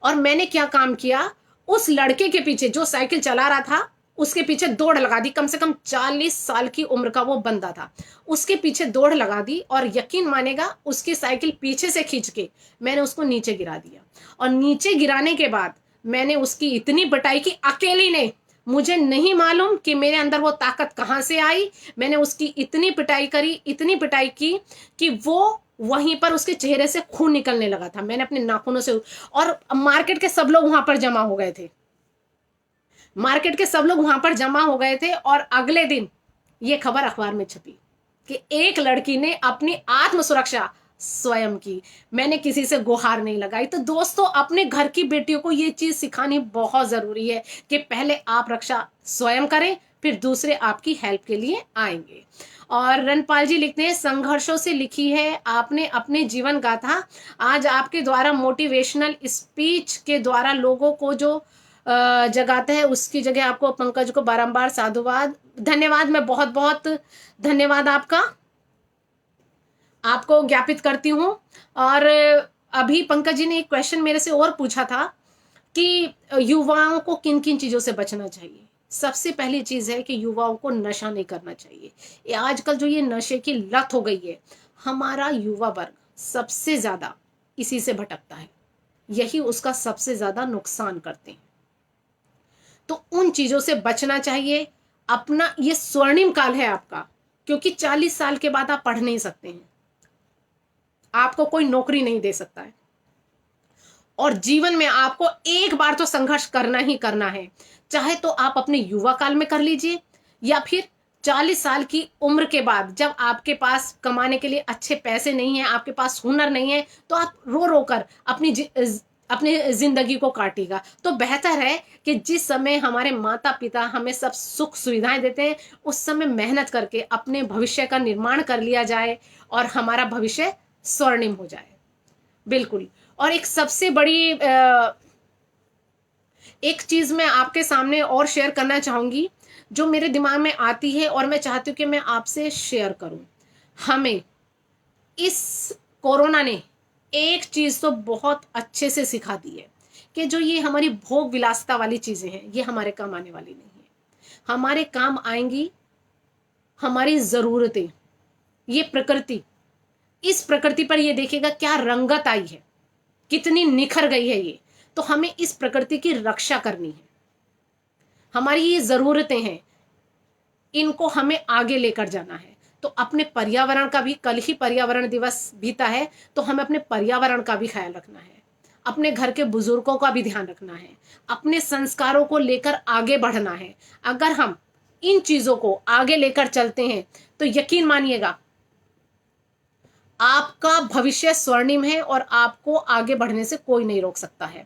और मैंने क्या काम किया, उस लड़के के पीछे जो साइकिल चला रहा था उसके पीछे दौड़ लगा दी। कम से कम 40 साल की उम्र का वो बंदा था, उसके पीछे दौड़ लगा दी और यकीन मानेगा उसकी साइकिल पीछे से खींच के मैंने उसको नीचे गिरा दिया। और नीचे गिराने के बाद मैंने उसकी इतनी पिटाई की, अकेली ने, मुझे नहीं मालूम कि मेरे अंदर वो ताकत कहाँ से आई। मैंने उसकी इतनी पिटाई करी, इतनी पिटाई की कि वो वहीं पर उसके चेहरे से खून निकलने लगा था। मैंने अपने नाखूनों से, और मार्केट के सब लोग वहां पर जमा हो गए थे, मार्केट के सब लोग वहां पर जमा हो गए थे। और अगले दिन ये खबर अखबार में छपी कि एक लड़की ने अपनी आत्म सुरक्षा स्वयं की। मैंने किसी से गुहार नहीं लगाई। तो दोस्तों, अपने घर की बेटियों को ये चीज सिखानी बहुत जरूरी है कि पहले आप रक्षा स्वयं करें, फिर दूसरे आपकी हेल्प के लिए आएंगे। और रणपाल जी लिखते हैं, संघर्षों से लिखी है आपने अपने जीवन गाथा। आज आपके द्वारा मोटिवेशनल स्पीच के द्वारा लोगों को जो जगाते हैं, उसकी जगह आपको, पंकज को बारंबार साधुवाद, धन्यवाद। मैं बहुत बहुत धन्यवाद आपको ज्ञापित करती हूँ। और अभी पंकज जी ने एक क्वेश्चन मेरे से और पूछा था कि युवाओं को किन किन चीजों से बचना चाहिए। सबसे पहली चीज है कि युवाओं को नशा नहीं करना चाहिए। ये आजकल जो ये नशे की लत हो गई है, हमारा युवा वर्ग सबसे ज्यादा इसी से भटकता है, यही उसका सबसे ज्यादा नुकसान करते हैं। तो उन चीजों से बचना चाहिए। अपना ये स्वर्णिम काल है आपका, क्योंकि 40 साल के बाद आप पढ़ नहीं सकते हैं, आपको कोई नौकरी नहीं दे सकता है, और जीवन में आपको एक बार तो संघर्ष करना ही करना है। चाहे तो आप अपने युवा काल में कर लीजिए, या फिर 40 साल की उम्र के बाद, जब आपके पास कमाने के लिए अच्छे पैसे नहीं है, आपके पास हुनर नहीं है, तो आप रो रो कर अपनी जिंदगी को काटेगा। तो बेहतर है कि जिस समय हमारे माता पिता हमें सब सुख सुविधाएं देते हैं, उस समय मेहनत करके अपने भविष्य का निर्माण कर लिया जाए और हमारा भविष्य स्वर्णिम हो जाए। बिल्कुल। और एक सबसे बड़ी एक चीज मैं आपके सामने और शेयर करना चाहूंगी, जो मेरे दिमाग में आती है और मैं चाहती हूँ कि मैं आपसे शेयर करूं। हमें इस कोरोना ने एक चीज तो बहुत अच्छे से सिखा दी है कि जो ये हमारी भोग विलासिता वाली चीजें हैं, ये हमारे काम आने वाली नहीं है। हमारे काम आएंगी हमारी जरूरतें। ये प्रकृति, इस प्रकृति पर ये देखेगा क्या रंगत आई है, कितनी निखर गई है ये। तो हमें इस प्रकृति की रक्षा करनी है। हमारी ये जरूरतें हैं, इनको हमें आगे लेकर जाना है। तो अपने पर्यावरण का भी, कल ही पर्यावरण दिवस बीता है, तो हमें अपने पर्यावरण का भी ख्याल रखना है, अपने घर के बुजुर्गों का भी ध्यान रखना है, अपने संस्कारों को लेकर आगे बढ़ना है। अगर हम इन चीजों को आगे लेकर चलते हैं तो यकीन मानिएगा आपका भविष्य स्वर्णिम है और आपको आगे बढ़ने से कोई नहीं रोक सकता है।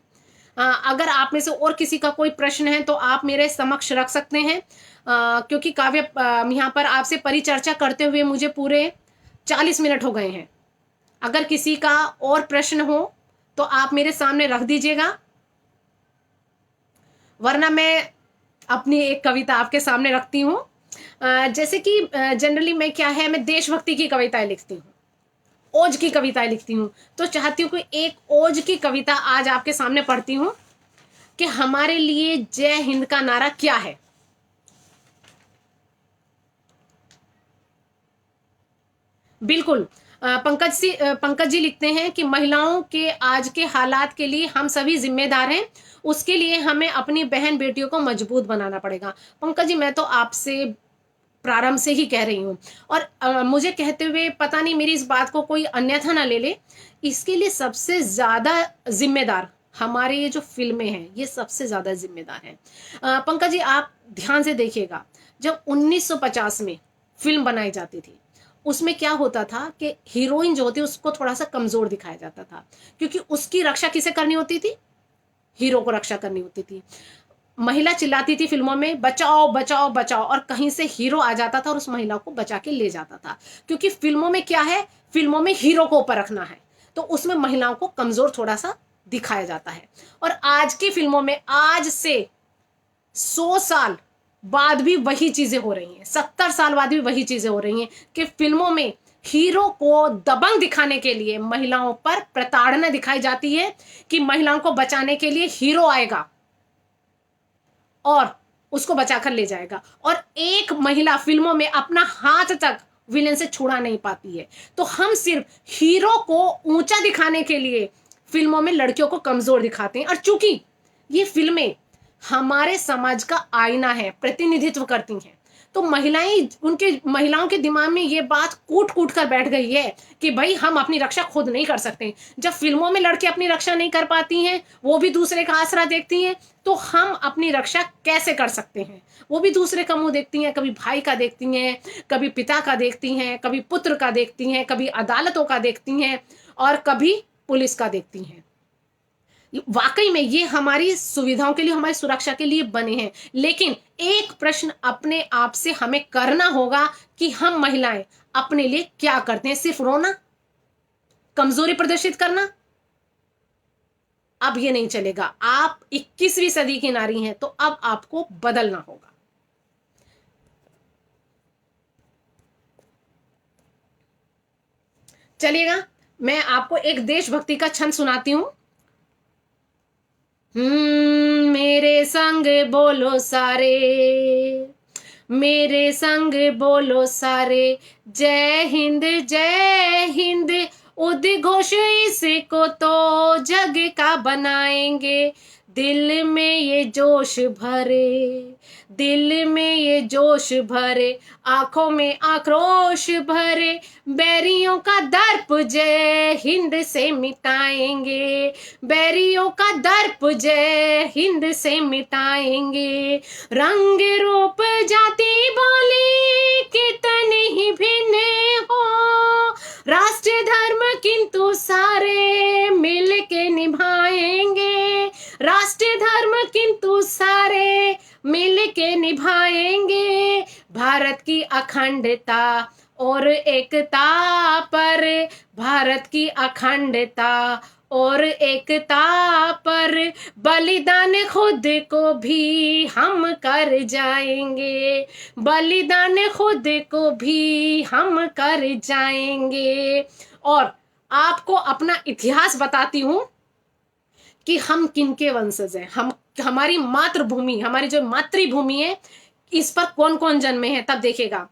अगर आप में से और किसी का कोई प्रश्न है तो आप मेरे समक्ष रख सकते हैं, क्योंकि काव्य यहाँ पर आपसे परिचर्चा करते हुए मुझे पूरे 40 मिनट हो गए हैं। अगर किसी का और प्रश्न हो तो आप मेरे सामने रख दीजिएगा, वरना मैं अपनी एक कविता आपके सामने रखती हूँ। जैसे कि जनरली मैं क्या है, मैं देशभक्ति की कविताएं लिखती हूँ। ओज की कविताएं लिखती हूँ, तो चाहती हूँ कि एक ओज की कविता आज आपके सामने पढ़ती हूँ कि हमारे लिए जय हिंद का नारा क्या है। बिल्कुल। पंकज जी लिखते हैं कि महिलाओं के आज के हालात के लिए हम सभी जिम्मेदार हैं, उसके लिए हमें अपनी बहन बेटियों को मजबूत बनाना पड़ेगा। पंकज जी, मैं तो आपसे प्रारंभ से ही कह रही हूँ, और मुझे कहते हुए पता नहीं मेरी इस बात को कोई अन्यथा ना ले ले, इसके लिए सबसे ज्यादा जिम्मेदार हमारे ये जो फिल्में हैं, ये सबसे ज्यादा जिम्मेदार हैं। पंकज जी, आप ध्यान से देखिएगा, जब 1950 में फिल्म बनाई जाती थी, उसमें क्या होता था कि हीरोइन जो होती उसको थोड़ा सा कमजोर दिखाया जाता था, क्योंकि उसकी रक्षा किसे करनी होती थी? हीरो को रक्षा करनी होती थी। महिला चिल्लाती थी फिल्मों में, बचाओ बचाओ बचाओ, और कहीं से हीरो आ जाता था और उस महिला को बचा के ले जाता था, क्योंकि फिल्मों में क्या है, फिल्मों में हीरो को ऊपर रखना है, तो उसमें महिलाओं को कमजोर थोड़ा सा दिखाया जाता है। और आज की फिल्मों में आज से 100 साल बाद भी वही चीजें हो रही हैं, 70 साल बाद भी वही चीजें हो रही हैं कि फिल्मों में हीरो को दबंग दिखाने के लिए महिलाओं पर प्रताड़ना दिखाई जाती है, कि महिलाओं को बचाने के लिए हीरो आएगा और उसको बचाकर ले जाएगा, और एक महिला फिल्मों में अपना हाथ तक विलेन से छुड़ा नहीं पाती है। तो हम सिर्फ हीरो को ऊंचा दिखाने के लिए फिल्मों में लड़कियों को कमजोर दिखाते हैं, और चूंकि ये फिल्में हमारे समाज का आईना है, प्रतिनिधित्व करती हैं, तो महिलाओं के दिमाग में ये बात कूट कूट कर बैठ गई है कि भाई हम अपनी रक्षा खुद नहीं कर सकते। जब फिल्मों में लड़के अपनी रक्षा नहीं कर पाती हैं, वो भी दूसरे का आसरा देखती हैं, तो हम अपनी रक्षा कैसे कर सकते हैं? वो भी दूसरे का मुंह देखती हैं, कभी भाई का देखती हैं, कभी पिता का देखती हैं, कभी पुत्र का देखती हैं, कभी अदालतों का देखती हैं, और कभी पुलिस का देखती हैं। वाकई में ये हमारी सुविधाओं के लिए, हमारी सुरक्षा के लिए बने हैं, लेकिन एक प्रश्न अपने आप से हमें करना होगा कि हम महिलाएं अपने लिए क्या करते हैं? सिर्फ रोना, कमजोरी प्रदर्शित करना? अब ये नहीं चलेगा। आप 21वीं सदी की नारी हैं, तो अब आपको बदलना होगा। चलिएगा, मैं आपको एक देशभक्ति का छंद सुनाती हूं। मेरे संग बोलो सारे, मेरे संग बोलो सारे, जय हिंद जय हिंद, उद्घोष इसको तो जग का बनाएंगे। दिल में ये जोश भरे, दिल में ये जोश भरे, आंखों में आक्रोश भरे, बैरियों का दर्प जय हिंद से मिटाएंगे, बैरियों का दर्प जय हिंद से मिटाएंगे। रंग रूप जाति बोली कितने ही भिन्न हो, राष्ट्र धर्म किंतु सारे मिल के निभाएंगे, राष्ट्र धर्म किंतु सारे मिल के निभाएंगे। भारत की अखंडता और एकता पर, भारत की अखंडता और एकता पर, बलिदान खुद को भी हम कर जाएंगे, बलिदान खुद को भी हम कर जाएंगे। और आपको अपना इतिहास बताती हूं कि हम किनके वंशज हैं। हम, हमारी मातृभूमि, हमारी जो मातृभूमि है, इस पर कौन कौन जन्मे हैं, तब देखिएगा।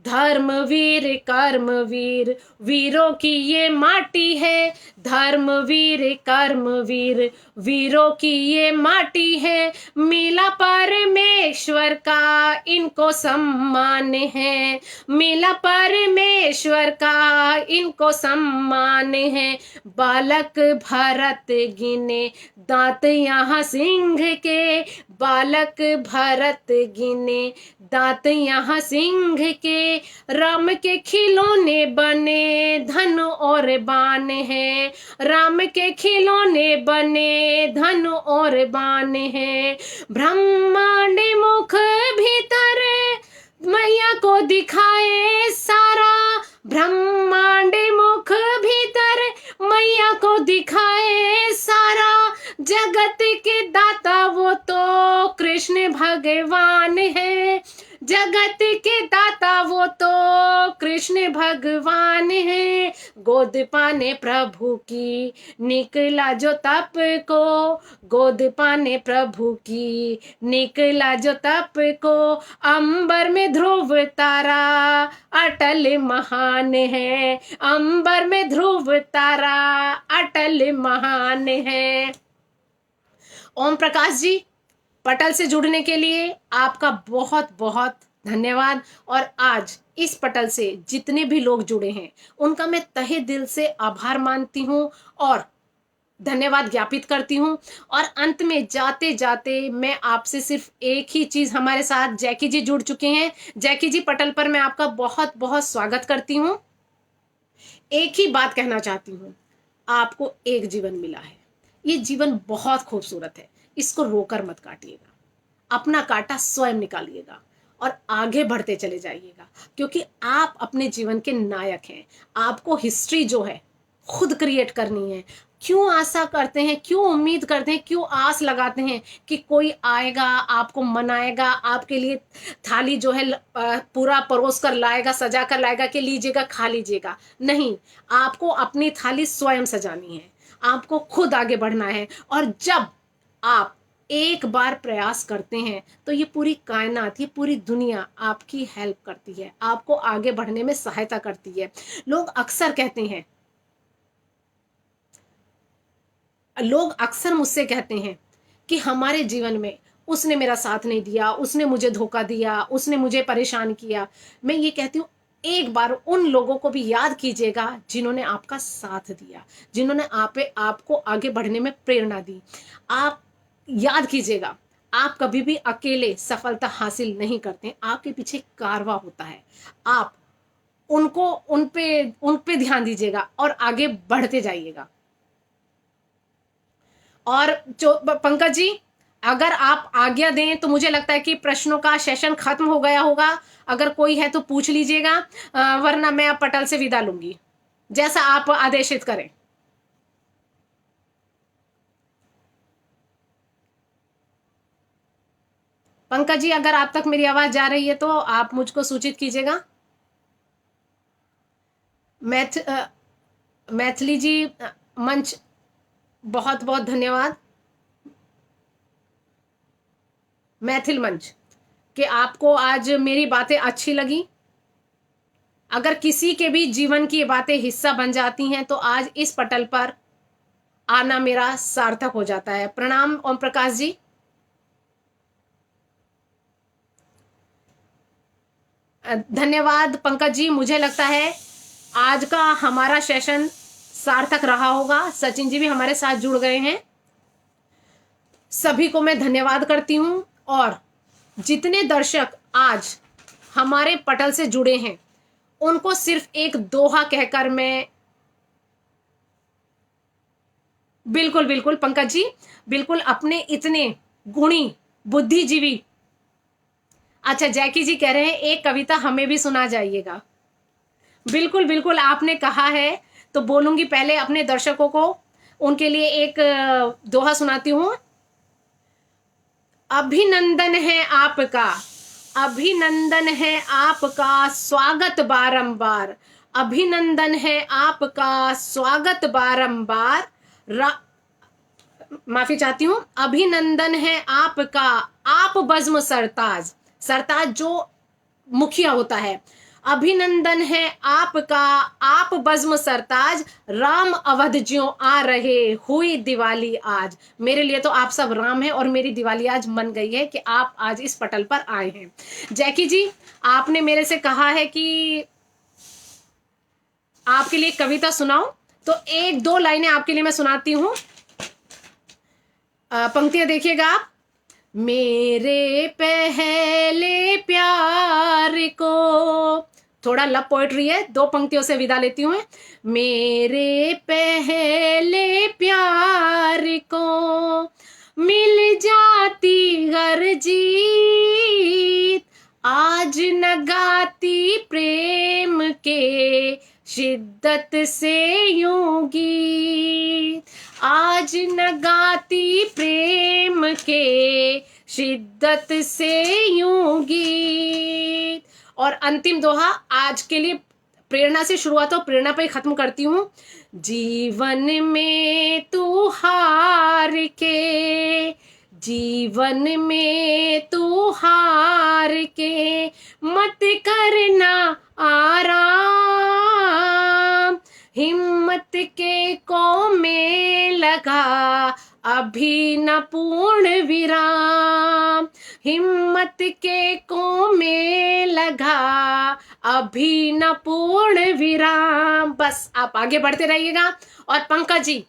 धर्मवीर कर्मवीर, वीरों की ये माटी है, धर्मवीर कर्मवीर, वीरों की ये माटी है, मिला परमेश्वर का इनको सम्मान है, मिला परमेश्वर का इनको सम्मान है। बालक भरत गिने दांत यहाँ सिंह के, बालक भरत गिने दांत यहाँ सिंह के, राम के खिलौने बने धन और बाण है, राम के खिलौने बने धन और बाण है। ब्रह्मांड मुख भीतर मैया को दिखाए सारा, ब्रह्मांड मुख भीतर मैया को दिखाए सारा, जगत के दाता वो तो कृष्ण भगवान है, जगत के दाता वो तो कृष्ण भगवान है। गोद पाने प्रभु की, निकला जो तप को, गोद पाने प्रभु की, निकला जो तप को। अंबर में ध्रुव तारा अटल महान है, अंबर में ध्रुव तारा अटल महान है। ओम प्रकाश जी, पटल से जुड़ने के लिए आपका बहुत बहुत धन्यवाद। और आज इस पटल से जितने भी लोग जुड़े हैं उनका मैं तहे दिल से आभार मानती हूँ और धन्यवाद ज्ञापित करती हूँ। और अंत में जाते जाते मैं आपसे सिर्फ एक ही चीज, हमारे साथ जैकी जी जुड़ चुके हैं। जैकी जी, पटल पर मैं आपका बहुत बहुत स्वागत करती हूँ। एक ही बात कहना चाहती हूँ, आपको एक जीवन मिला है, ये जीवन बहुत खूबसूरत है, इसको रोकर मत काटिएगा, अपना कांटा स्वयं निकालिएगा और आगे बढ़ते चले जाइएगा, क्योंकि आप अपने जीवन के नायक हैं। आपको हिस्ट्री जो है खुद क्रिएट करनी है। क्यों आशा करते हैं, क्यों उम्मीद करते हैं, क्यों आस लगाते हैं कि कोई आएगा, आपको मनाएगा, आपके लिए थाली जो है पूरा परोस कर लाएगा, सजा कर लाएगा कि लीजिएगा खा लीजिएगा। नहीं, आपको अपनी थाली स्वयं सजानी है, आपको खुद आगे बढ़ना है। और जब आप एक बार प्रयास करते हैं तो ये पूरी कायनात, ये पूरी दुनिया आपकी हेल्प करती है, आपको आगे बढ़ने में सहायता करती है। लोग अक्सर मुझसे कहते हैं कि हमारे जीवन में उसने मेरा साथ नहीं दिया, उसने मुझे धोखा दिया, उसने मुझे परेशान किया। मैं ये कहती हूँ, एक बार उन लोगों को भी याद कीजिएगा जिन्होंने आपका साथ दिया, जिन्होंने आपको आगे बढ़ने में प्रेरणा दी। आप याद कीजिएगा, आप कभी भी अकेले सफलता हासिल नहीं करते, आपके पीछे कारवां होता है। आप उन पे ध्यान दीजिएगा और आगे बढ़ते जाइएगा। और जो पंकज जी, अगर आप आज्ञा दें तो मुझे लगता है कि प्रश्नों का सेशन खत्म हो गया होगा। अगर कोई है तो पूछ लीजिएगा, वरना मैं अब पटल से विदा लूंगी, जैसा आप आदेशित करें। पंकज जी, अगर आप तक मेरी आवाज जा रही है तो आप मुझको सूचित कीजिएगा। मैथिली जी मंच, बहुत बहुत धन्यवाद। मैथिल मंच, कि आपको आज मेरी बातें अच्छी लगी। अगर किसी के भी जीवन की बातें हिस्सा बन जाती हैं तो आज इस पटल पर आना मेरा सार्थक हो जाता है। प्रणाम ओम प्रकाश जी। धन्यवाद पंकज जी, मुझे लगता है आज का हमारा सेशन सार्थक रहा होगा। सचिन जी भी हमारे साथ जुड़ गए हैं, सभी को मैं धन्यवाद करती हूं। और जितने दर्शक आज हमारे पटल से जुड़े हैं उनको सिर्फ एक दोहा कहकर मैं, बिल्कुल बिल्कुल पंकज जी, बिल्कुल अपने इतने गुणी बुद्धिजीवी, अच्छा जैकी जी कह रहे हैं एक कविता हमें भी सुना जाइएगा। बिल्कुल बिल्कुल, आपने कहा है तो बोलूंगी। पहले अपने दर्शकों को, उनके लिए एक दोहा सुनाती हूं। अभिनंदन है आपका, अभिनंदन है आपका, स्वागत बारंबार, अभिनंदन है आपका, स्वागत बारंबार। माफी चाहती हूं, अभिनंदन है आपका, आप बज्म सरताज, सरताज जो मुखिया होता है, अभिनंदन है आपका, आप बज्म सरताज, राम अवध ज्यों आ रहे, हुई दिवाली आज। मेरे लिए तो आप सब राम हैं और मेरी दिवाली आज मन गई है कि आप आज इस पटल पर आए हैं। जैकी जी, आपने मेरे से कहा है कि आपके लिए कविता सुनाऊं, तो एक दो लाइनें आपके लिए मैं सुनाती हूं। पंक्तियां देखिएगा आप। मेरे पहले प्यार को, थोड़ा लव पोएट्री है, दो पंक्तियों से विदा लेती हूँ। मेरे पहले प्यार को मिल जाती हर जीत, आज न गाती प्रेम के शिद्दत से यूं गीत, आज न गाती प्रेम के शिद्दत से यूं गीत। और अंतिम दोहा आज के लिए प्रेरणा से शुरुआत हो, प्रेरणा पे ही खत्म करती हूँ। जीवन में तू हार के, जीवन में तू हार के मत करना आराम, हिम्मत के को में लगा अभी न पूर्ण विराम, हिम्मत के को में लगा अभी न पूर्ण विराम। बस आप आगे बढ़ते रहिएगा। और पंकज जी,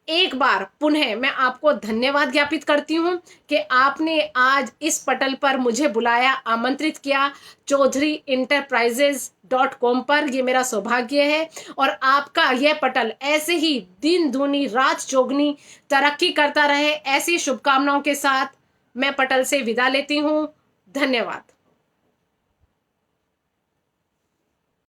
एक बार पुनः मैं आपको धन्यवाद ज्ञापित करती हूँ कि आपने आज इस पटल पर मुझे बुलाया, आमंत्रित किया chaudharyenterprises.com पर। ये मेरा सौभाग्य है और आपका यह पटल ऐसे ही दिन दूनी रात चौगनी तरक्की करता रहे, ऐसी शुभकामनाओं के साथ मैं पटल से विदा लेती हूँ। धन्यवाद।